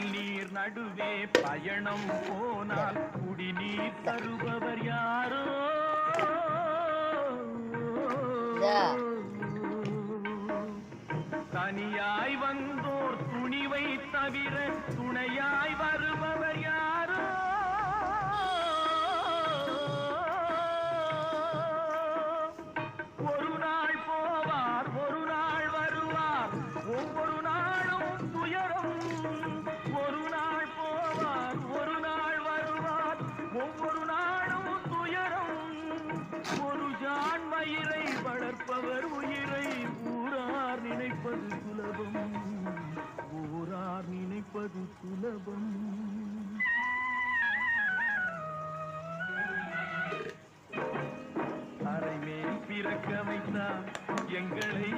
கடல் நீர் நடுவே பயணம் போனால் குடிநீர் தருபவர் யாரோ தனியாய் வந்தோர் துணிவை தவிர துணையாய் வருபவர் யாரோ ஒரு நாள் போவார் ஒரு நாள் வருவார் ஒவ்வொரு நாளும் துயரம் ஒரு நாள் போவார் ஒரு நாள் வருவார் ஒவ்வொரு நாளும் துயரம் ஒரு ஜான் மயிரை வளர்ப்பவர் உயிரை ஊரார் நினைப்பது சுலபம் ஊரார் நினைப்பது சுலபம் அரைமேல் பிறக்க வைத்தார் எங்களை